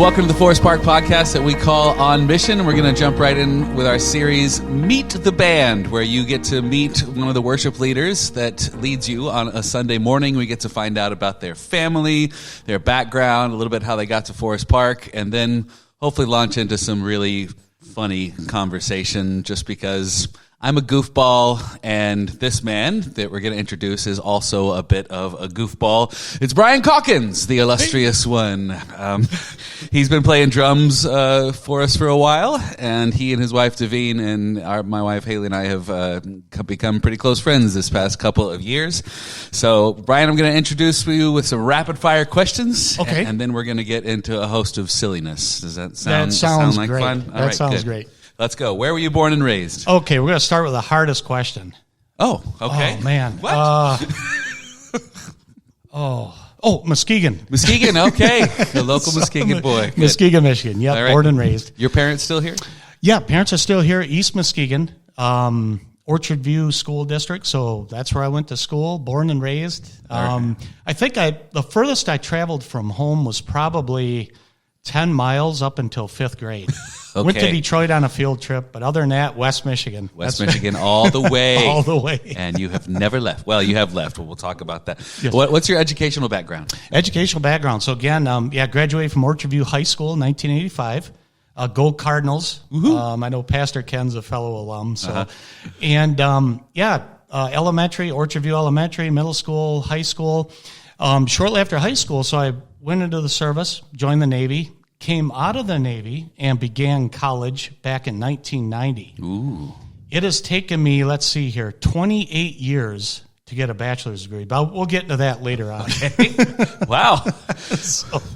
welcome to the Forest Park podcast that we call On Mission. We're going to jump right in with our series, Meet the Band, where you get to meet one of the worship leaders that leads you on a Sunday morning. We get to find out about their family, their background, a little bit how they got to Forest Park, and then hopefully launch into some really funny conversation just because I'm a goofball, and this man that we're going to introduce is also a bit of a goofball. It's Brian Calkins, the illustrious one. He's been playing drums for us for a while, and he and his wife, Devine, and my wife, Haley, and I have become pretty close friends this past couple of years. So, Brian, I'm going to introduce you with some rapid-fire questions, okay, and then we're going to get into a host of silliness. Does that sound like great. fun? That sounds great. Let's go. Where were you born and raised? Okay, we're going to start with the hardest question. Oh, okay. Oh, man. What? Muskegon. Muskegon, okay. The local Muskegon boy. Muskegon, Michigan. Yep, right. Born and raised. Your parents still here? Yeah, parents are still here. East Muskegon, Orchard View School District. So that's where I went to school, born and raised. I think the furthest I traveled from home was probably 10 miles up until fifth grade. Okay. Went to Detroit on a field trip, but other than that, West Michigan. West Michigan all the way. All the way. And you have never left. Well, you have left, but we'll talk about that. Yes. What's your educational background? Educational background. So again, graduated from Orchard View High School in 1985. Go Cardinals. I know Pastor Ken's a fellow alum. So, and elementary, Orchard View Elementary, middle school, high school. Shortly after high school, so I went into the service, joined the Navy, came out of the Navy, and began college back in 1990. Ooh. It has taken me, 28 years to get a bachelor's degree, but we'll get into that later on. Okay. Wow.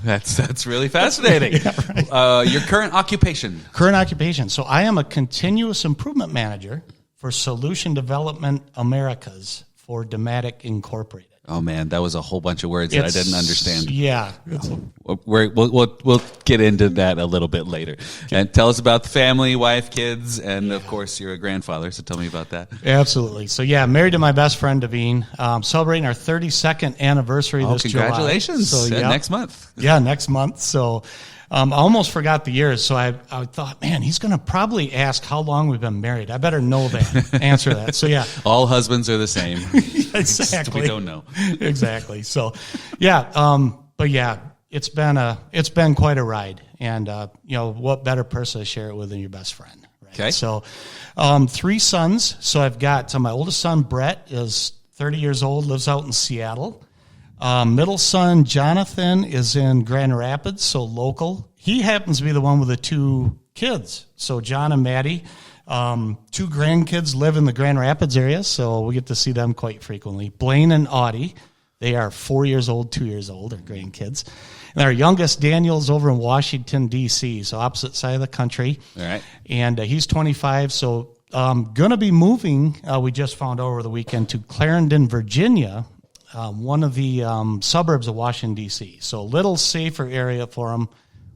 That's really fascinating. Yeah, right. Your current occupation? Current occupation. So I am a continuous improvement manager for Solution Development Americas for Dematic Incorporated. Oh, man, that was a whole bunch of words that I didn't understand. Yeah. We'll get into that a little bit later. Okay. And tell us about the family, wife, kids, and, of course, you're a grandfather, so tell me about that. Absolutely. So, married to my best friend, Devine, celebrating our 32nd anniversary this congratulations. July. So, next month. Yeah, next month. So, I almost forgot the years, so I thought, man, he's going to probably ask how long we've been married. I better know that, answer that. So, yeah. All husbands are the same. Exactly. We don't know. Exactly. So, it's been quite a ride. And, what better person to share it with than your best friend, right? Okay. So, 3 sons. So, I've got my oldest son, Brett, is 30 years old, lives out in Seattle. Middle son, Jonathan, is in Grand Rapids, so local. He happens to be the one with the 2 kids. So John and Maddie, 2 grandkids live in the Grand Rapids area, so we get to see them quite frequently. Blaine and Audie, they are 4 years old, 2 years old, are grandkids. And our youngest, Daniel's over in Washington, D.C., so opposite side of the country. All right. And he's 25, so going to be moving, we just found out over the weekend, to Clarendon, Virginia, one of the suburbs of Washington, D.C. So a little safer area for him,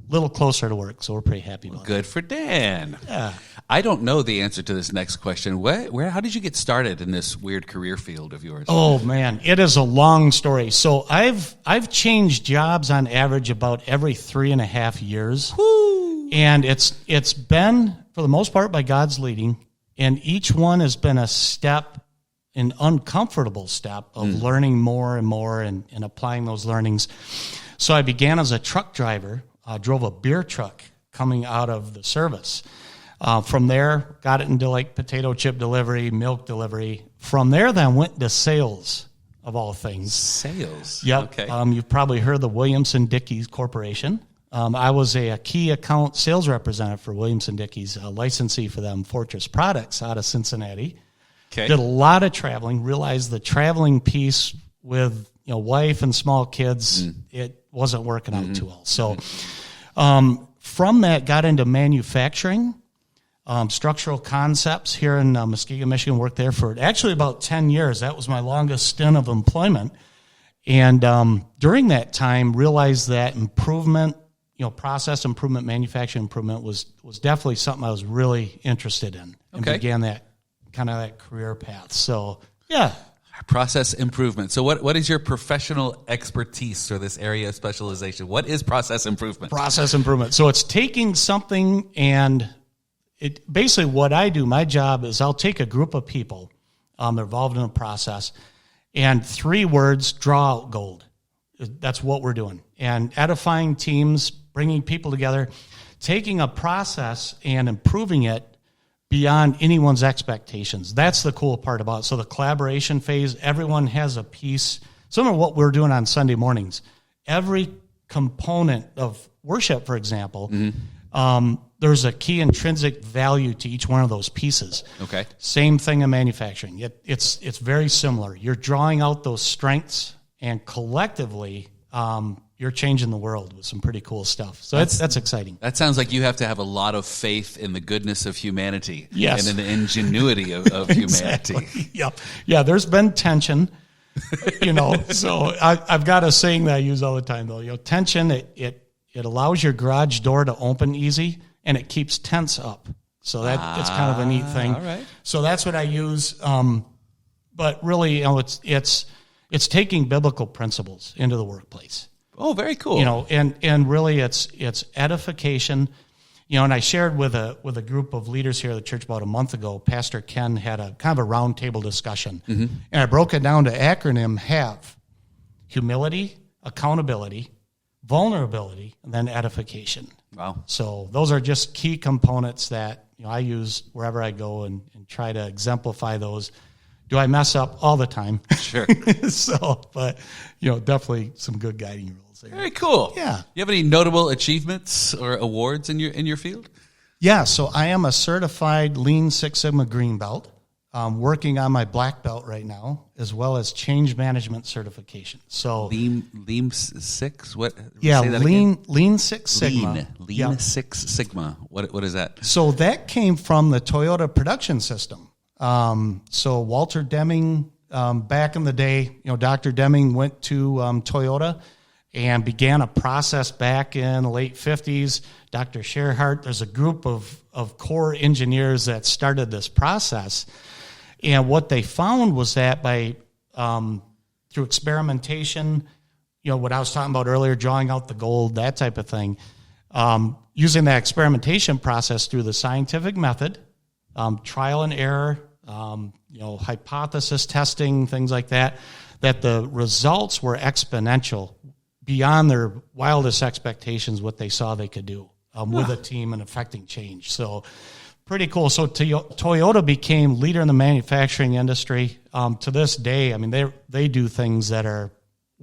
a little closer to work. So we're pretty happy about it. Good for Dan. Yeah. I don't know the answer to this next question. How did you get started in this weird career field of yours? Oh, man, it is a long story. So I've changed jobs on average about every 3.5 years. Woo. And it's been, for the most part, by God's leading. And each one has been an uncomfortable step of learning more and more and applying those learnings. So I began as a truck driver, drove a beer truck coming out of the service. From there, got it into potato chip delivery, milk delivery. From there, then went into sales, of all things. Sales? Yep. Okay. You've probably heard the Williamson-Dickey Corporation. I was a key account sales representative for Williamson-Dickey's, a licensee for them, Fortress Products, out of Cincinnati. Okay. Did a lot of traveling, realized the traveling piece with wife and small kids, it wasn't working out too well. So from that, got into manufacturing, structural concepts here in Muskegon, Michigan, worked there for actually about 10 years. That was my longest stint of employment. And during that time, realized that improvement, process improvement, manufacturing improvement was definitely something I was really interested in and began that career path. So, yeah. Process improvement. So what is your professional expertise or this area of specialization? What is process improvement? Process improvement. So it's taking something and it basically what I do, my job is I'll take a group of people involved in a process and 3 words, draw out gold. That's what we're doing. And edifying teams, bringing people together, taking a process and improving it beyond anyone's expectations. That's the cool part about it. So the collaboration phase, everyone has a piece. Similar to what we're doing on Sunday mornings. Every component of worship, for example, there's a key intrinsic value to each one of those pieces. Okay. Same thing in manufacturing. It's very similar. You're drawing out those strengths, and collectively, you're changing the world with some pretty cool stuff. So that's exciting. That sounds like you have to have a lot of faith in the goodness of humanity. Yes. And in the ingenuity of humanity. Exactly. Yep. Yeah, there's been tension, so I've got a saying that I use all the time, though. Tension, it allows your garage door to open easy, and it keeps tents up. So it's kind of a neat thing. All right. So that's what I use. But really, it's taking biblical principles into the workplace. Oh, very cool. And really it's edification. And I shared with a group of leaders here at the church about a month ago. Pastor Ken had a kind of a roundtable discussion. Mm-hmm. And I broke it down to acronym HAVE: humility, accountability, vulnerability, and then edification. Wow. So those are just key components that I use wherever I go and try to exemplify those. Do I mess up all the time? Sure. But definitely some good guiding rules there. Very cool. Yeah. You have any notable achievements or awards in your field? Yeah. So I am a certified Lean Six Sigma Green Belt. Working on my black belt right now, as well as change management certification. So Lean Six. What? Yeah. Say that Lean Six Sigma. Lean Six Sigma. What is that? So that came from the Toyota production system. So Walter Deming, back in the day, Dr. Deming went to Toyota and began a process back in the late 50s. Dr. Sherhart, there's a group of core engineers that started this process. And what they found was that by through experimentation, what I was talking about earlier, drawing out the gold, that type of thing, using that experimentation process through the scientific method, trial and error, hypothesis testing, things like that the results were exponential beyond their wildest expectations, what they saw they could do with a team and affecting change. So pretty cool. So Toyota became leader in the manufacturing industry. To this day, I mean, they do things that are,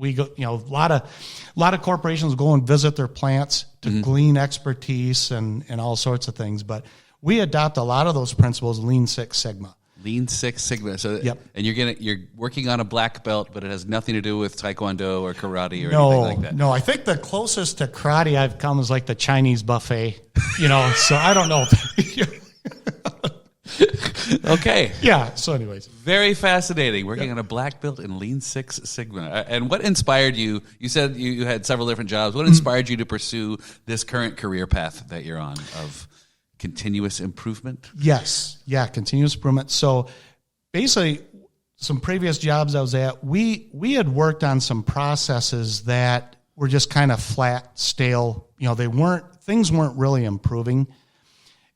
a lot of corporations go and visit their plants to glean expertise and all sorts of things. But we adopt a lot of those principles, Lean Six Sigma. Lean Six Sigma. So, yep. And you're working on a black belt, but it has nothing to do with Taekwondo or karate or anything like that. No, I think the closest to karate I've come is like the Chinese buffet. So I don't know. Okay. Yeah. So, anyways, very fascinating. Working on a black belt in Lean Six Sigma. And what inspired you? You said you had several different jobs. What inspired you to pursue this current career path that you're on of continuous improvement? Yes. Yeah, continuous improvement. So basically, some previous jobs I was at, we had worked on some processes that were just kind of flat, stale. Things weren't really improving.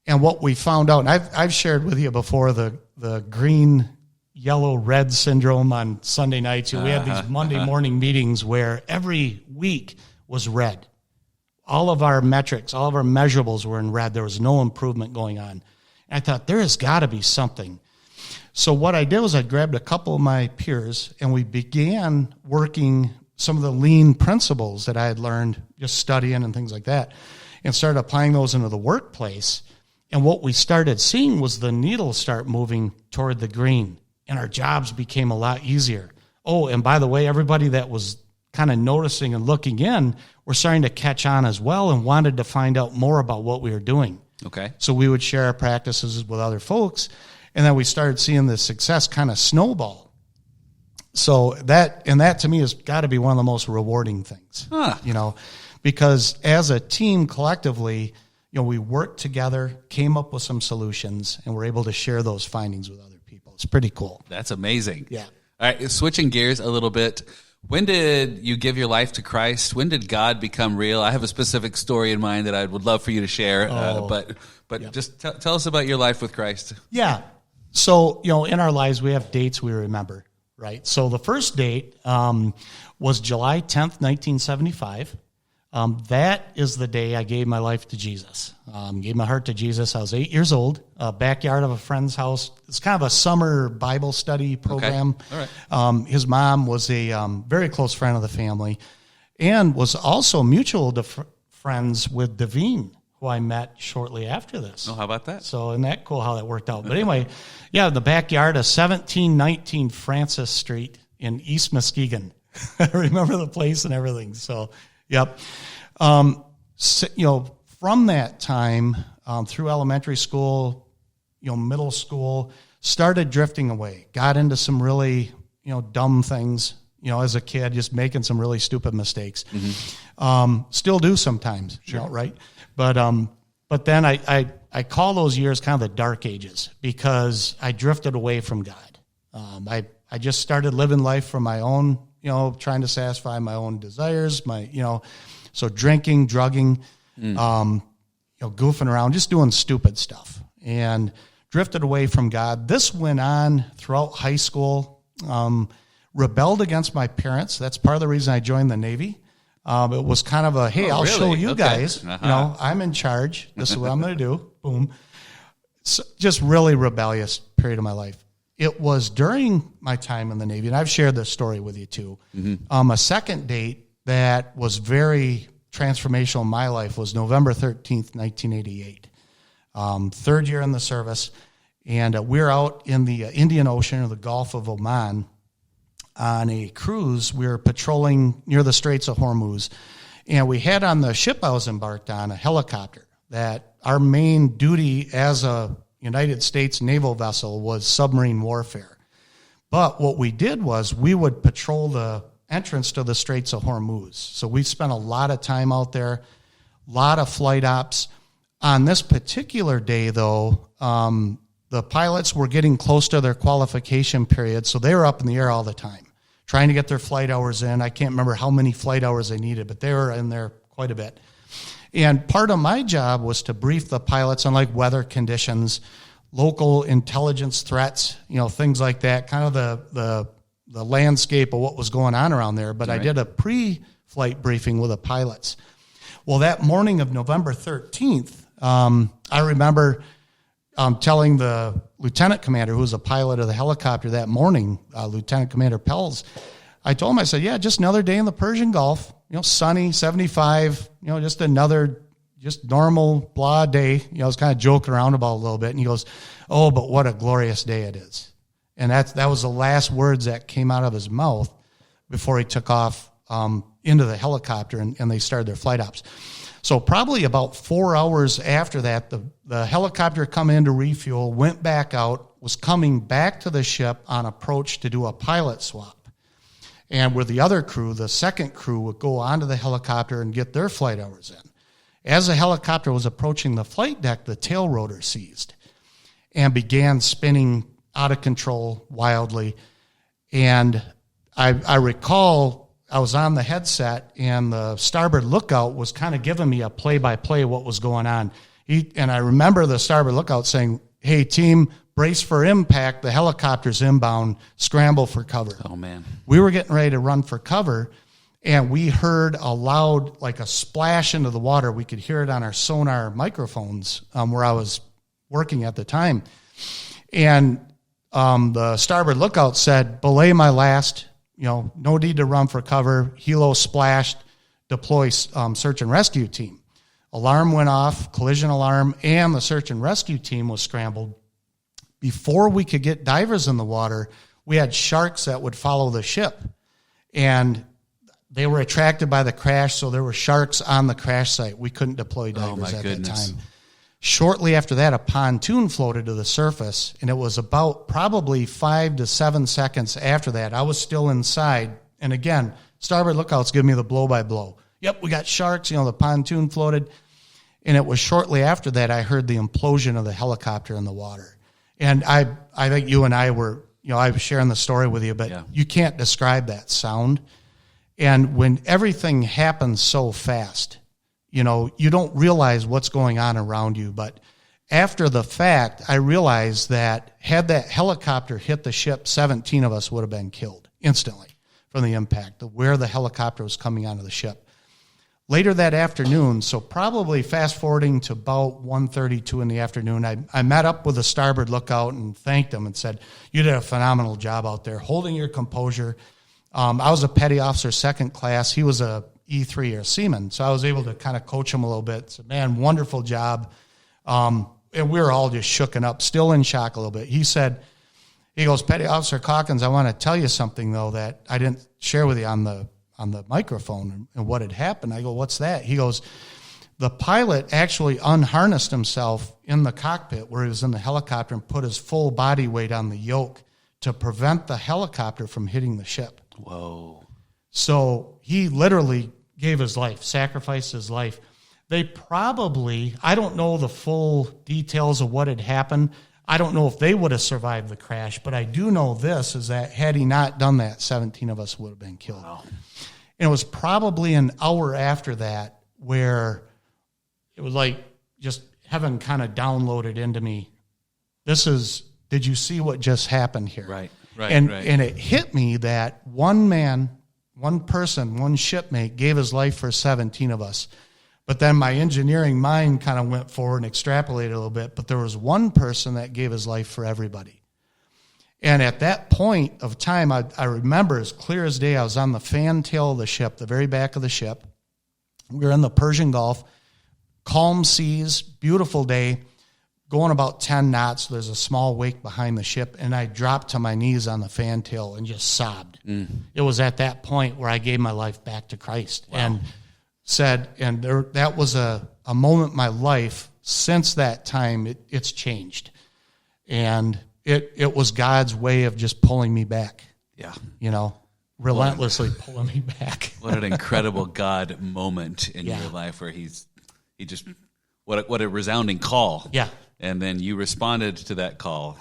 And what we found out, and I've shared with you before the green, yellow, red syndrome on Sunday nights. We had these Monday morning meetings where every week was red. All of our metrics, all of our measurables were in red. There was no improvement going on. And I thought, there has got to be something. So what I did was I grabbed a couple of my peers, and we began working some of the lean principles that I had learned just studying and things like that, and started applying those into the workplace. And what we started seeing was the needle start moving toward the green, and our jobs became a lot easier. Oh, and by the way, everybody that was kind of noticing and looking in were starting to catch on as well and wanted to find out more about what we were doing. Okay. So we would share our practices with other folks, and then we started seeing the success kind of snowball. So that to me has got to be one of the most rewarding things, because as a team collectively, we worked together, came up with some solutions, and we're able to share those findings with other people. It's pretty cool. That's amazing. Yeah. All right, switching gears a little bit. When did you give your life to Christ? When did God become real? I have a specific story in mind that I would love for you to share, but just tell us about your life with Christ. Yeah. So, in our lives, we have dates we remember, right? So the first date was July 10th, 1975. That is the day I gave my life to Jesus. Gave my heart to Jesus. I was 8 years old, backyard of a friend's house. It's kind of a summer Bible study program. Okay. All right. His mom was a very close friend of the family and was also mutual friends with Devine, who I met shortly after this. Oh, how about that? So isn't that cool how that worked out? But anyway, the backyard of 1719 Francis Street in East Muskegon. I remember the place and everything. So, yep. From that time through elementary school, middle school, started drifting away. Got into some really, dumb things, as a kid, just making some really stupid mistakes. Mm-hmm. Still do sometimes, sure. Right? But then I call those years kind of the dark ages because I drifted away from God. I just started living life for my own, trying to satisfy my own desires, so drinking, drugging, goofing around, just doing stupid stuff, and drifted away from God. This went on throughout high school. Rebelled against my parents. That's part of the reason I joined the Navy. It was kind of a, hey, I'll show you guys. Uh-huh. I'm in charge. This is what I'm going to do. Boom. So just really rebellious period of my life. It was during my time in the Navy, and I've shared this story with you too. Mm-hmm. A second date that was very transformational in my life was November 13th, 1988. Third year in the service, and we're out in the Indian Ocean or the Gulf of Oman on a cruise. We were patrolling near the Straits of Hormuz, and we had on the ship I was embarked on a helicopter that our main duty as a United States naval vessel was submarine warfare. But what we did was we would patrol the entrance to the Straits of Hormuz. So we spent a lot of time out there, a lot of flight ops. On this particular day, though, the pilots were getting close to their qualification period, so they were up in the air all the time, trying to get their flight hours in. I can't remember how many flight hours they needed, but they were in there quite a bit. And part of my job was to brief the pilots on weather conditions, local intelligence threats, things like that, kind of the landscape of what was going on around there. But right. I did a pre-flight briefing with the pilots. Well, that morning of November 13th, I remember telling the lieutenant commander, who was a pilot of the helicopter that morning, Lieutenant Commander Pells, I told him, I said, just another day in the Persian Gulf, sunny, 75, just another, just normal, blah day. I was kind of joking around about it a little bit. And he goes, oh, but what a glorious day it is. And that was the last words that came out of his mouth before he took off into the helicopter and they started their flight ops. So probably about 4 hours after that, the helicopter come in to refuel, went back out, was coming back to the ship on approach to do a pilot swap. And with the other crew, the second crew would go onto the helicopter and get their flight hours in. As the helicopter was approaching the flight deck, the tail rotor seized and began spinning out of control wildly. And I recall I was on the headset, and the starboard lookout was kind of giving me a play-by-play of what was going on. And I remember the starboard lookout saying, hey, team, brace for impact. The helicopter's inbound. Scramble for cover. Oh, man. We were getting ready to run for cover, and we heard a loud, like a splash into the water. We could hear it on our sonar microphones where I was working at the time. And the starboard lookout said, belay my last, no need to run for cover. Helo splashed, deploy search and rescue team. Alarm went off, collision alarm, and the search and rescue team was scrambled. Before we could get divers in the water, we had sharks that would follow the ship. And they were attracted by the crash, so there were sharks on the crash site. We couldn't deploy divers at that time. Shortly after that, a pontoon floated to the surface, and it was about probably 5 to 7 seconds after that. I was still inside, and again, starboard lookouts give me the blow-by-blow. Yep, we got sharks, the pontoon floated, and it was shortly after that I heard the implosion of the helicopter in the water. And I think you and I were I was sharing the story with you, but Yeah. you can't describe that sound. And when everything happens so fast, you don't realize what's going on around you. But after the fact, I realized that had that helicopter hit the ship, 17 of us would have been killed instantly from the impact of where the helicopter was coming onto the ship. Later that afternoon, so probably fast forwarding to about 1:32 in the afternoon, I met up with the starboard lookout and thanked him and said, "You did a phenomenal job out there, holding your composure." I was a petty officer, second class. He was a E3 or seaman, so I was able to kind of coach him a little bit. So, man, wonderful job. And we were all just shooken up, still in shock a little bit. He goes, "Petty Officer Calkins, I want to tell you something, though, that I didn't share with you on the microphone and what had happened." I go, "What's that?" He goes, "The pilot actually unharnessed himself in the cockpit where he was in the helicopter and put his full body weight on the yoke to prevent the helicopter from hitting the ship." Whoa. So he literally gave his life, sacrificed his life. They probably, I don't know the full details of what had happened. I don't know if they would have survived the crash, but I do know this, is that had he not done that, 17 of us would have been killed. Wow. And it was probably an hour after that where it was like just heaven kind of downloaded into me. Did you see what just happened here? Right. And it hit me that one man, one person, one shipmate gave his life for 17 of us. But then my engineering mind kind of went forward and extrapolated a little bit. But there was one person that gave his life for everybody. And at that point of time, I remember as clear as day, I was on the fantail of the ship, the very back of the ship. We were in the Persian Gulf, calm seas, beautiful day, going about 10 knots. There's a small wake behind the ship, and I dropped to my knees on the fantail and just sobbed. It was at that point where I gave my life back to Christ. Wow. And said, and that was a moment in my life. Since that time, it's changed. And it was God's way of just pulling me back. Yeah. Relentlessly pulling me back. What an incredible God moment in Yeah. your life where he just, what a resounding call. Yeah. And then you responded to that call.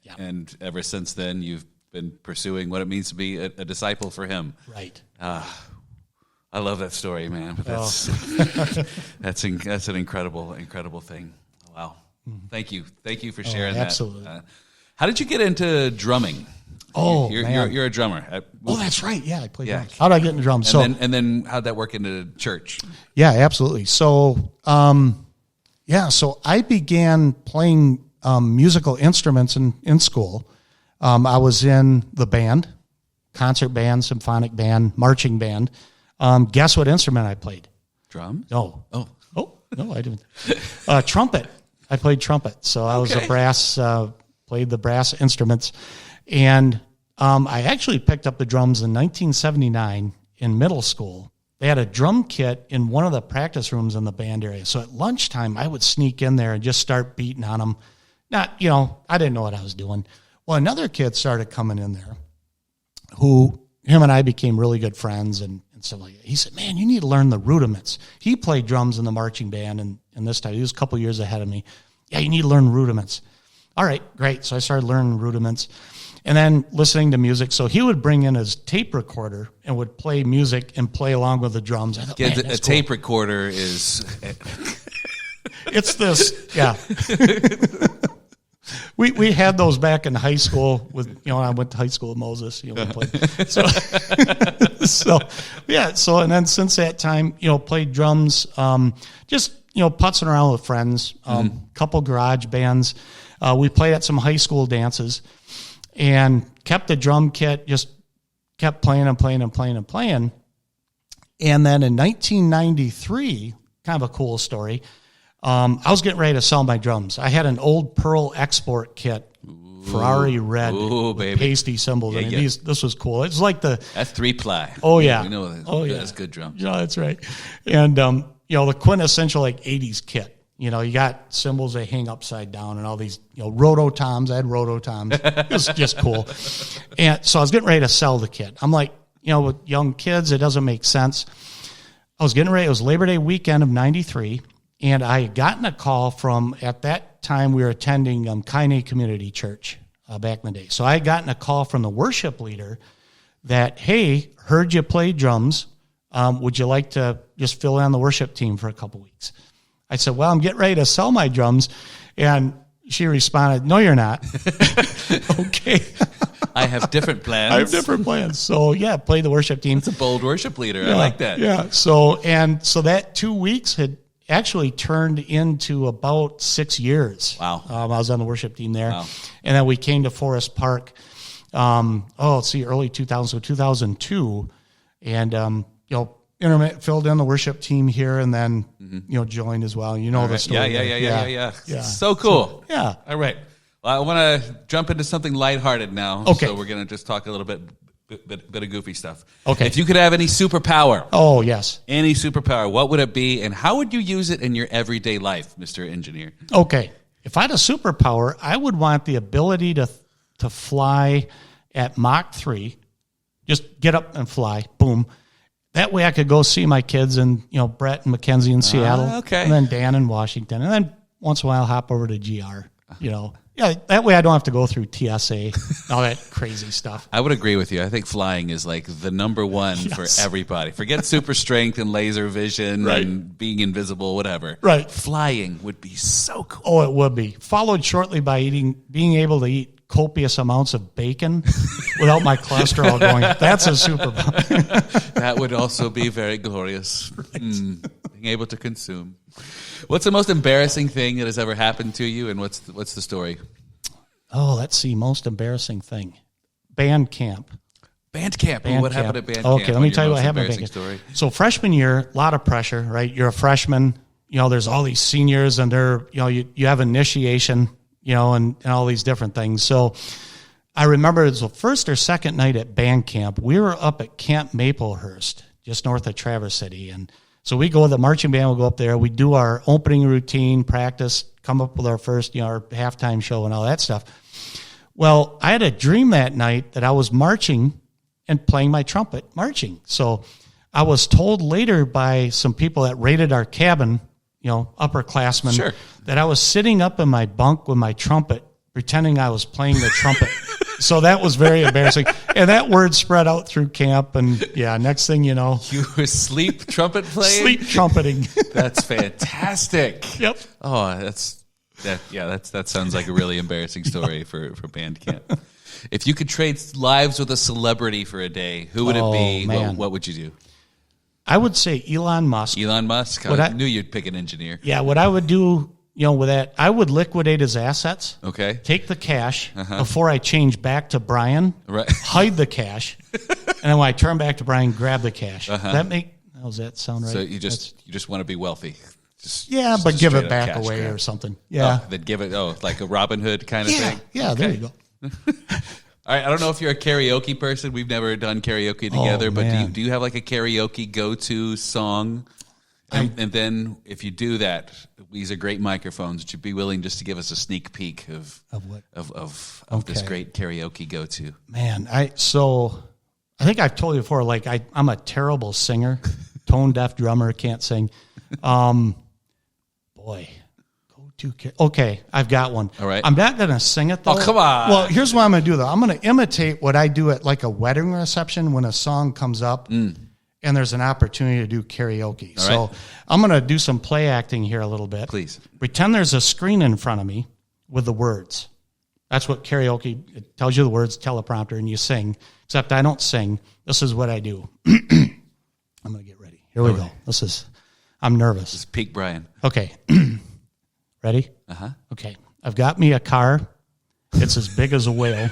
Yeah. And ever since then, you've been pursuing what it means to be a disciple for him. Right. I love that story, man. But that's an incredible thing. Wow. Thank you for sharing that. Absolutely. How did you get into drumming? Oh, man. You're a drummer. That's right. Yeah, I play Yeah. drums. How did I get into drums? And then how'd that work into church? Yeah, absolutely. So, so I began playing musical instruments in school. I was in the band, concert band, symphonic band, marching band. Guess what instrument I played? Drums? No. Oh, No, I didn't. Trumpet. I played trumpet. So I was a brass, played the brass instruments. And I actually picked up the drums in 1979 in middle school. They had a drum kit in one of the practice rooms in the band area. So at lunchtime, I would sneak in there and just start beating on them. I didn't know what I was doing. Well, another kid started coming in there him and I became really good friends and stuff like that. He said, "Man, you need to learn the rudiments." He played drums in the marching band, and this time he was a couple years ahead of me. "Yeah, you need to learn rudiments." All right, great. So I started learning rudiments and then listening to music. So he would bring in his tape recorder and would play music and play along with the drums. I thought, yeah, man, a that's tape cool. recorder is... It's this, yeah. We had those back in high school with, I went to high school with Moses, we played. So, and then since that time, played drums, just, putzing around with friends, couple garage bands. We played at some high school dances and kept the drum kit, just kept playing and playing and playing and playing. And then in 1993, kind of a cool story, I was getting ready to sell my drums. I had an old Pearl export kit, Ferrari red, with pasty symbols. Yeah, This was cool. It's like that's 3-ply. Oh, yeah. We know that's good drums. Yeah, that's right. And, the quintessential 80s kit. You got cymbals that hang upside down and all these, rototoms. I had rototoms. It was just cool. And so I was getting ready to sell the kit. I'm like, with young kids, it doesn't make sense. I was getting ready. It was Labor Day weekend of 93. And I had gotten a call from, at that time, we were attending Kaine Community Church back in the day. So I had gotten a call from the worship leader that, hey, heard you play drums. Would you like to just fill in on the worship team for a couple weeks? I said, well, I'm getting ready to sell my drums. And she responded, no, you're not. Okay. I have different plans. So, yeah, play the worship team. It's a bold worship leader. Yeah, I like that. Yeah. So that 2 weeks had actually turned into about 6 years. Wow. I was on the worship team there. Wow. And then we came to Forest Park, early 2000, so 2002. And, intermittent filled in the worship team here and then, joined as well. You know the story. Yeah. So cool. So, yeah. All right. Well, I want to jump into something lighthearted now. Okay. So we're going to just talk a little bit of goofy stuff. Okay. If you could have any superpower. Oh, yes. Any superpower, what would it be, and how would you use it in your everyday life, Mr. Engineer? Okay. If I had a superpower, I would want the ability to fly at Mach 3, just get up and fly, boom. That way I could go see my kids and, Brett and Mackenzie in Seattle. Okay. And then Dan in Washington. And then once in a while hop over to GR, Yeah, that way I don't have to go through TSA, all that crazy stuff. I would agree with you. I think flying is like the number one for everybody. Forget super strength and laser vision and being invisible, whatever. Right. Flying would be so cool. Oh, it would be. Followed shortly by being able to eat copious amounts of bacon without my cholesterol going up. That's a superpower. That would also be very glorious. Being able to consume. What's the most embarrassing thing that has ever happened to you, and what's the story? Oh, let's see. Most embarrassing thing. Band camp. Band camp. What happened at band camp? Okay, let me tell you what happened at band camp. So freshman year, a lot of pressure, right? You're a freshman. There's all these seniors, and they're, you have initiation, and all these different things. So I remember it was the first or second night at band camp. We were up at Camp Maplehurst, just north of Traverse City, and so we go, the marching band will go up there. We do our opening routine, practice, come up with our first, our halftime show and all that stuff. Well, I had a dream that night that I was marching and playing my trumpet, marching. So I was told later by some people that raided our cabin, upperclassmen, that I was sitting up in my bunk with my trumpet, pretending I was playing the trumpet. So that was very embarrassing. And that word spread out through camp. And next thing you know. You were sleep trumpet playing? Sleep trumpeting. That's fantastic. Yep. Oh, that sounds like a really embarrassing story for band camp. If you could trade lives with a celebrity for a day, who would it be? What would you do? I would say Elon Musk. Elon Musk? I knew you'd pick an engineer. Yeah, what I would do, with that, I would liquidate his assets. Okay. Take the cash before I change back to Brian. Right. Hide the cash. And then when I turn back to Brian, grab the cash. Does that sound right? So you just want to be wealthy. But give it back away or something. Yeah. Then give it, like a Robin Hood kind of thing? Yeah, there you go. All right, I don't know if you're a karaoke person. We've never done karaoke together, but do you have like a karaoke go-to song? And then if you do that, these are great microphones. Would you be willing just to give us a sneak peek of what? Of this great karaoke go-to? Man, I think I've told you before, like I'm a terrible singer, tone deaf drummer, can't sing. Okay, I've got one. All right. I'm not going to sing it, though. Oh, come on. Well, here's what I'm going to do, though. I'm going to imitate what I do at like a wedding reception when a song comes up and there's an opportunity to do karaoke. All right. I'm going to do some play acting here a little bit. Please. Pretend there's a screen in front of me with the words. That's what karaoke, it tells you the words, teleprompter, and you sing. Except I don't sing. This is what I do. I'm going to get ready. Here we go. I'm nervous. This is peak Brian. Okay. Ready? Uh-huh. Okay. I've got me a car. It's as big as a whale,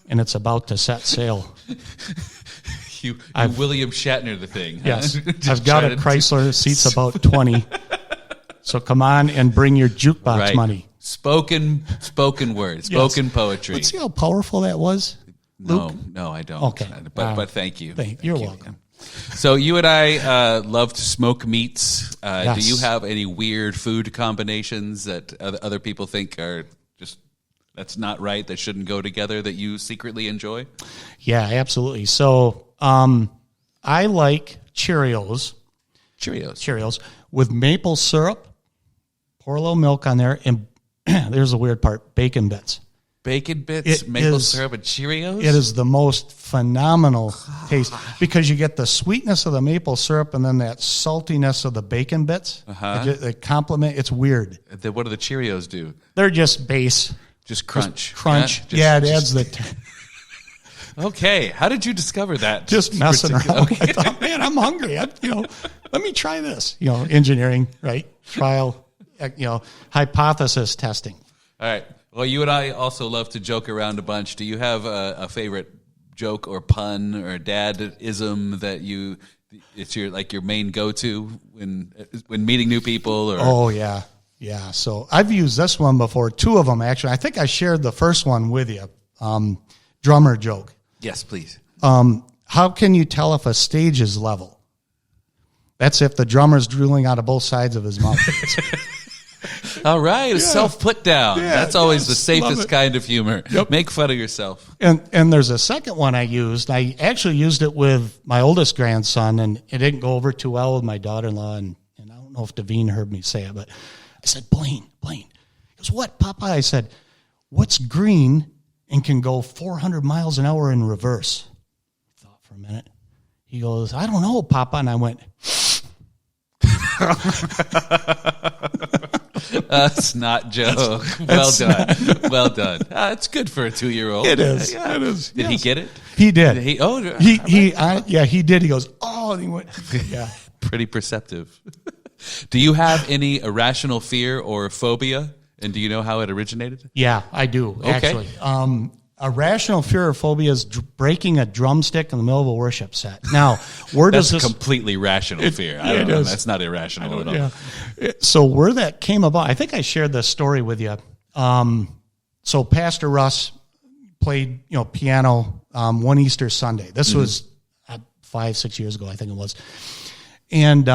and it's about to set sail. You William Shatner the thing. Huh? Yes. I've got a Chrysler. Seats about 20. So come on and bring your jukebox money. Spoken words. Spoken poetry. Let's see how powerful that was. No, I don't. Okay. But thank you. You're welcome. So you and I love to smoke meats. Yes. Do you have any weird food combinations that other people think are just that's not right, that shouldn't go together, that you secretly enjoy? Yeah, absolutely. So I like Cheerios. Cheerios with maple syrup. Pour a little milk on there, and there's the weird part: bacon bits. Bacon bits, maple syrup, and Cheerios? It is the most phenomenal taste because you get the sweetness of the maple syrup and then that saltiness of the bacon bits. They complement. It's weird. Then what do the Cheerios do? They're just base. Just crunch. It adds the... Okay, how did you discover that? Just messing around. Okay. I thought, man, I'm hungry. Let me try this. Engineering, right? Trial, hypothesis testing. All right. Well, you and I also love to joke around a bunch. Do you have a favorite joke or pun or dad-ism that it's your main go-to when meeting new people? Or? Oh, yeah. Yeah. So I've used this one before, 2 of them, actually. I think I shared the first one with you. Drummer joke. Yes, please. How can you tell if a stage is level? That's if the drummer's drooling out of both sides of his mouth. All right, a self-put down. Yeah, that's always the safest kind of humor. Yep. Make fun of yourself. And there's a second one I used. I actually used it with my oldest grandson, and it didn't go over too well with my daughter-in-law, and I don't know if Devine heard me say it, but I said, Blaine. He goes, what, Papa? I said, what's green and can go 400 miles an hour in reverse? He thought for a minute. He goes, I don't know, Papa. And I went... That's not joke. Well done. It's good for a 2-year-old. It is. Yeah. It is. Did he get it? He did. He did. He goes, oh, and he went, yeah. Pretty perceptive. Do you have any irrational fear or phobia? And do you know how it originated? Yeah, I do, actually. A rational fear or phobia is breaking a drumstick in the middle of a worship set. Now, where does this... That's a completely rational fear. I don't know. That's not irrational at all. Yeah. So where that came about, I think I shared this story with you. So Pastor Russ played, piano one Easter Sunday. This was 5-6 years ago, I think it was. And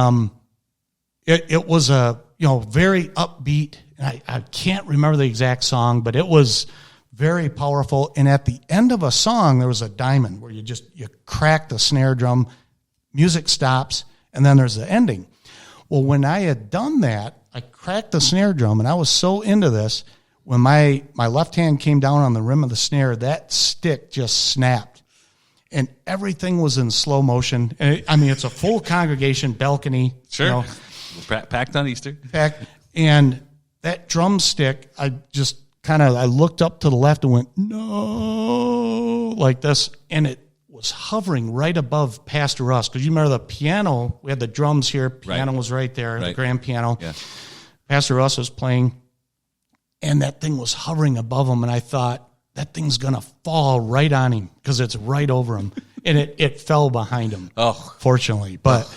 it was a, very upbeat, and I can't remember the exact song, but it was... very powerful, and at the end of a song, there was a diamond where you crack the snare drum, music stops, and then there's the ending. Well, when I had done that, I cracked the snare drum, and I was so into this, when my left hand came down on the rim of the snare, that stick just snapped, and everything was in slow motion. And it's a full congregation, balcony. Sure. Packed on Easter. And that drumstick, I looked up to the left and went, no, like this. And it was hovering right above Pastor Russ. Because you remember the piano, we had the drums here. Piano was right there, the grand piano. Yeah. Pastor Russ was playing. And that thing was hovering above him. And I thought, that thing's going to fall right on him because it's right over him. And it fell behind him, fortunately. But...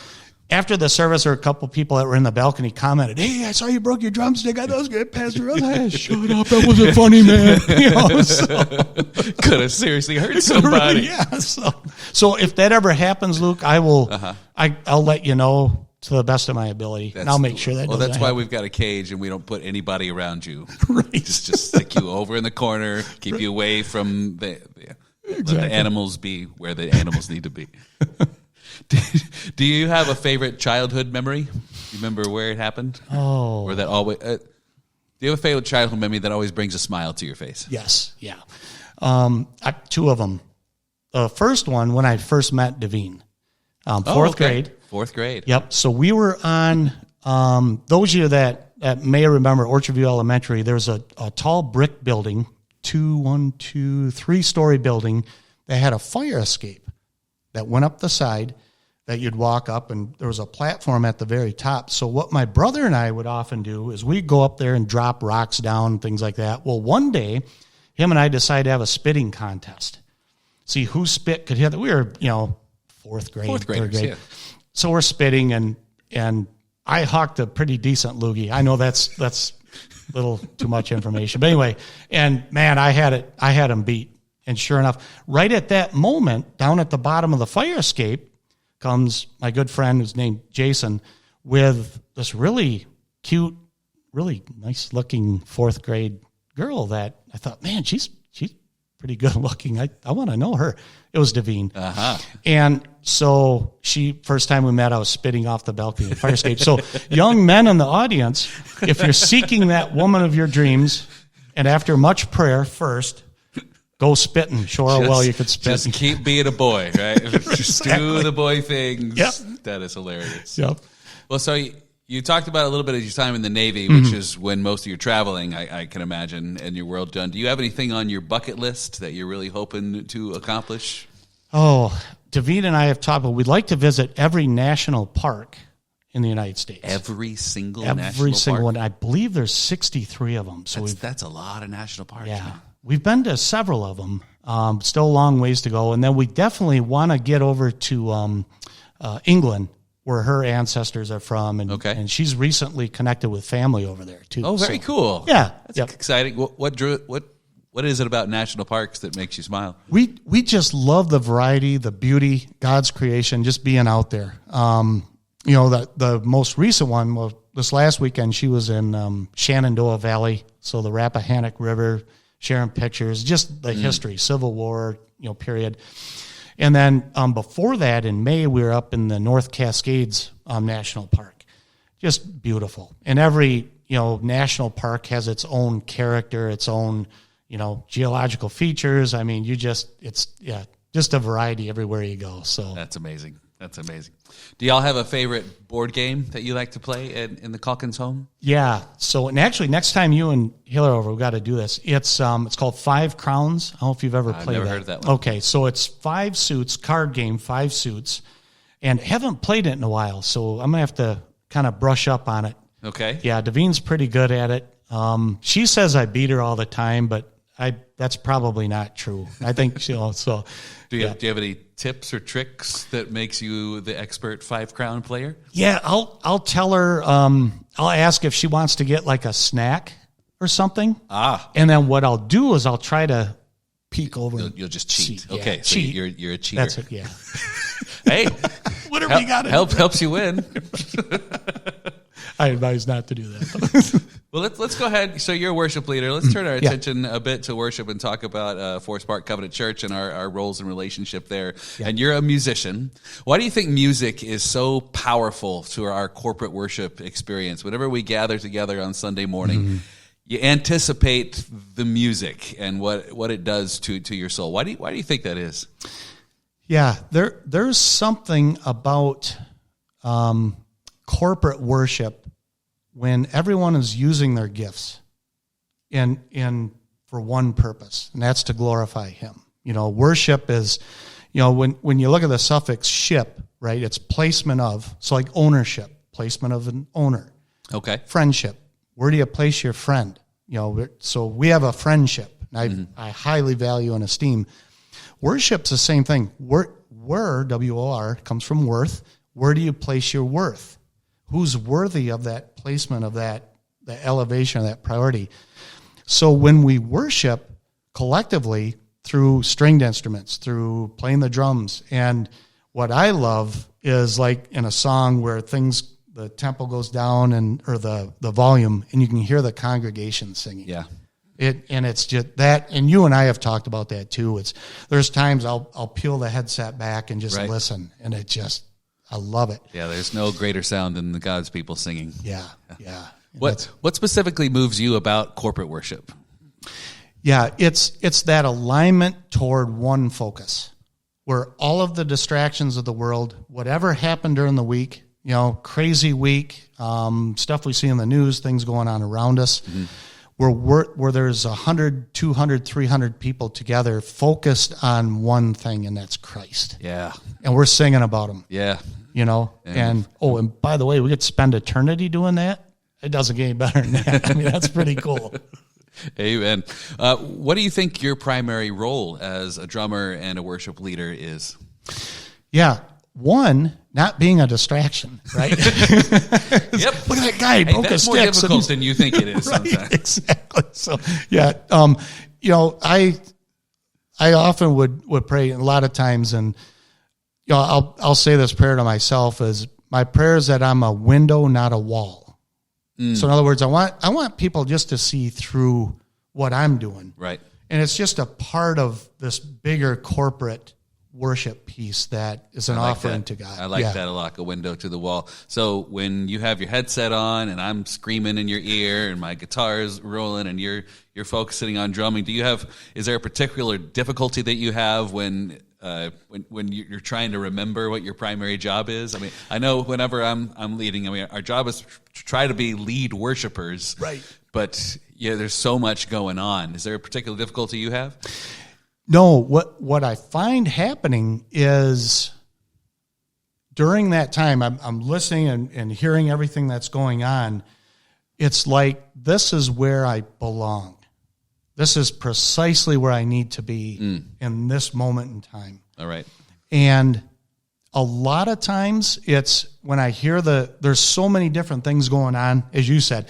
after the service, there were a couple people that were in the balcony commented, hey, I saw you broke your drumstick. I thought it was good, Pastor Russ. Shut up. That wasn't funny, man. Could have seriously hurt somebody. Yeah. So if that ever happens, Luke, I will, I'll let you know to the best of my ability. And I'll make sure that doesn't that's why happen. we've got a cage and we don't put anybody around you. Right. Just stick you over in the corner, keep you away from let the animals be where the animals need to be. Do you have a favorite childhood memory? Do you remember where it happened? Oh. Or that always... do you have a favorite childhood memory that always brings a smile to your face? Yes, yeah. 2 of them. The first one, when I first met Devine. Fourth grade. Fourth grade. Yep. So we were on... those of you that may remember Orchardview Elementary, there's a tall brick building, 3-story building that had a fire escape that went up the side that you'd walk up, and there was a platform at the very top. So what my brother and I would often do is we'd go up there and drop rocks down and things like that. Well, one day, him and I decided to have a spitting contest. See who spit could hit. We were, fourth grade, third grade. Yeah. So we're spitting, and I hawked a pretty decent loogie. I know that's a little too much information. But anyway, and man, I had him beat. And sure enough, right at that moment, down at the bottom of the fire escape, comes my good friend who's named Jason with this really cute, really nice-looking fourth grade girl that I thought, man, she's pretty good looking. I want to know her. It was Devine. Uh-huh. And so first time we met, I was spitting off the balcony of the fire escape. So young men in the audience, if you're seeking that woman of your dreams, and after much prayer first, Go spitting. Show her well you could spit. Just keep being a boy, right? Just do the boy things. Yep. That is hilarious. Yep. Well, so you talked about a little bit of your time in the Navy, which is when most of your traveling, I can imagine, and your world done. Do you have anything on your bucket list that you're really hoping to accomplish? Oh, David and I have talked about we'd like to visit every national park in the United States. Every single one. I believe there's 63 of them. So that's a lot of national parks. Yeah. Man. We've been to several of them. Still a long ways to go. And then we definitely want to get over to England, where her ancestors are from. And she's recently connected with family over there, too. Oh, very cool. Yeah. That's exciting. What is it about national parks that makes you smile? We just love the variety, the beauty, God's creation, just being out there. The most recent one, this last weekend, she was in Shenandoah Valley, so the Rappahannock River, sharing pictures, just the history, Civil War, period. And then before that, in May, we were up in the North Cascades National Park. Just beautiful. And every, national park has its own character, its own, geological features. I mean, it's just a variety everywhere you go. So that's amazing. That's amazing. Do y'all have a favorite board game that you like to play in the Calkins home? Yeah. So, and actually, next time you and Hill are over, we've got to do this. It's called 5 Crowns. I don't know if you've ever played that. I've never heard of that one. Okay, so it's 5 suits, card game, 5 suits, and haven't played it in a while, so I'm going to have to kind of brush up on it. Okay. Yeah, Daveen's pretty good at it. She says I beat her all the time, but that's probably not true. I think so. Do you have any tips or tricks that makes you the expert 5 crown player? Yeah, I'll tell her. I'll ask if she wants to get like a snack or something. And then what I'll do is I'll try to peek over. You'll just cheat. Okay, so cheat. You're a cheater. That's it. Yeah. Hey, whatever you got to helps you win. I advise not to do that. Well, let's go ahead. So you're a worship leader. Let's turn our attention a bit to worship and talk about Forest Park Covenant Church and our roles and relationship there. Yeah. And you're a musician. Why do you think music is so powerful to our corporate worship experience? Whenever we gather together on Sunday morning, you anticipate the music and what it does to your soul. Why do you think that is? Yeah, there's something about corporate worship when everyone is using their gifts in for one purpose, and that's to glorify Him. Worship is, when you look at the suffix ship, right? It's placement of, so like ownership, placement of an owner. Okay. Friendship. Where do you place your friend? So we have a friendship, and I highly value and esteem. Worship's the same thing. W-O-R, comes from worth. Where do you place your worth? Who's worthy of that placement, of the elevation, of that priority? So when we worship collectively through stringed instruments, through playing the drums, and what I love is like in a song where the tempo goes down or the volume, and you can hear the congregation singing. Yeah. It's just that, and you and I have talked about that too. There's times I'll peel the headset back and just listen, and I love it. Yeah, there's no greater sound than the God's people singing. Yeah. What specifically moves you about corporate worship? Yeah, it's that alignment toward one focus, where all of the distractions of the world, whatever happened during the week, crazy week, stuff we see in the news, things going on around us, where there's 100, 200, 300 people together focused on one thing, and that's Christ. Yeah. And we're singing about Him. Yeah. And by the way, we could spend eternity doing that. It doesn't get any better than that. I mean, that's pretty cool. Amen. What do you think your primary role as a drummer and a worship leader is? Yeah. One, not being a distraction, right? Yep. Look at that guy. He broke that's a more stick. difficult than you think it is right, sometimes. Exactly. So, yeah. I often would pray a lot of times, and I'll say this prayer to myself: is my prayer is that I'm a window, not a wall. So in other words, I want people just to see through what I'm doing, right? And it's just a part of this bigger corporate worship piece that is an offering to God. I like that a lot, a window to the wall. So when you have your headset on and I'm screaming in your ear and my guitar's rolling and you're focusing on drumming, is there a particular difficulty that you have when you're trying to remember what your primary job is? I mean, I know whenever I'm leading, our job is to try to be lead worshipers. Right. But there's so much going on. Is there a particular difficulty you have? No, what I find happening is during that time, I'm listening and hearing everything that's going on. It's like, this is where I belong. This is precisely where I need to be in this moment in time. All right. And a lot of times it's when I hear there's so many different things going on, as you said.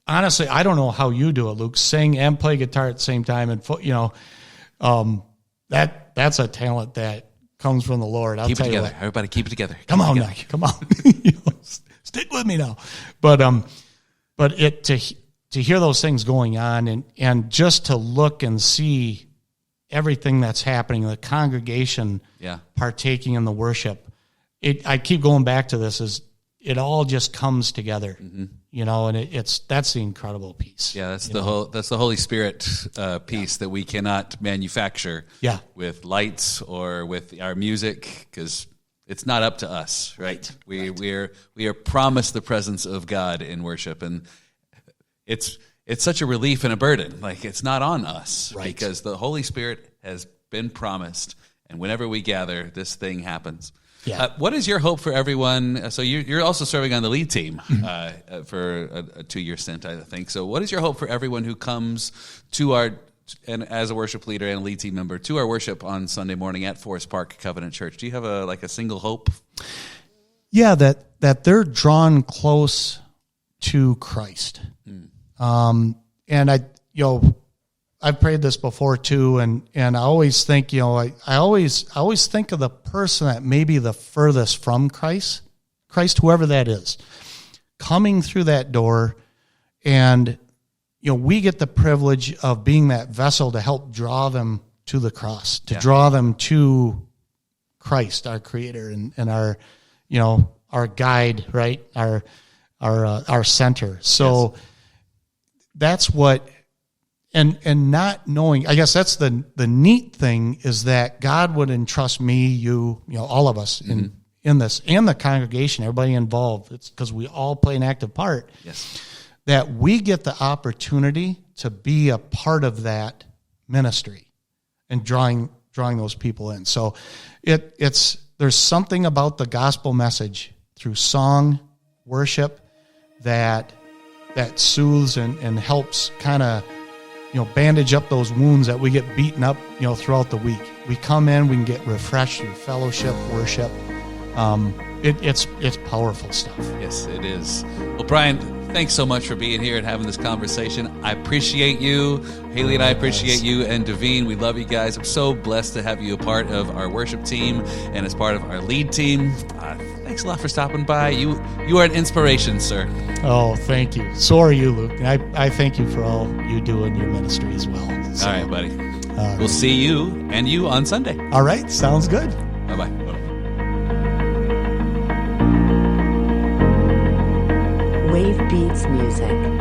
Honestly, I don't know how you do it, Luke, sing and play guitar at the same time. And, that's a talent that comes from the Lord. I'll tell you what. Everybody keep it together. Come on now. Come on. Stick with me now. But to hear those things going on and just to look and see everything that's happening, the congregation partaking in the worship, I keep going back to this, is it all just comes together. Mm-hmm. And that's the incredible piece. Yeah, that's the Holy Spirit piece that we cannot manufacture with lights or with our music, because it's not up to us, right? We are promised the presence of God in worship, and it's such a relief and a burden. Like, it's not on us, right? Because the Holy Spirit has been promised, and whenever we gather, this thing happens. Yeah. What is your hope for everyone? So you're also serving on the lead team for a 2-year stint, I think. So what is your hope for everyone who comes to and as a worship leader and a lead team member, to our worship on Sunday morning at Forest Park Covenant Church? Do you have a single hope? Yeah, that they're drawn close to Christ. And I've prayed this before too, and I always think, I always think of the person that may be the furthest from Christ, whoever that is, coming through that door, and we get the privilege of being that vessel to help draw them to the cross, to draw them to Christ, our Creator, and our guide, right, our center. So that's what. And not knowing, I guess that's the neat thing, is that God would entrust me, you, all of us in this, and the congregation, everybody involved. It's because we all play an active part. Yes. That we get the opportunity to be a part of that ministry and drawing those people in. So there's something about the gospel message through song, worship, that soothes and helps kind of bandage up those wounds that we get beaten up, throughout the week. We come in, we can get refreshed through fellowship, worship. It's powerful stuff. Yes, it is. Well, Brian, thanks so much for being here and having this conversation. I appreciate you. Haley and I appreciate you, and Daveen. We love you guys. I'm so blessed to have you a part of our worship team and as part of our lead team. Thanks a lot for stopping by. You are an inspiration, sir. Oh, thank you. So are you, Luke. I thank you for all you do in your ministry as well. So, all right, buddy. We'll see you and you on Sunday. All right. Sounds good. Bye-bye. Wave Beats Music.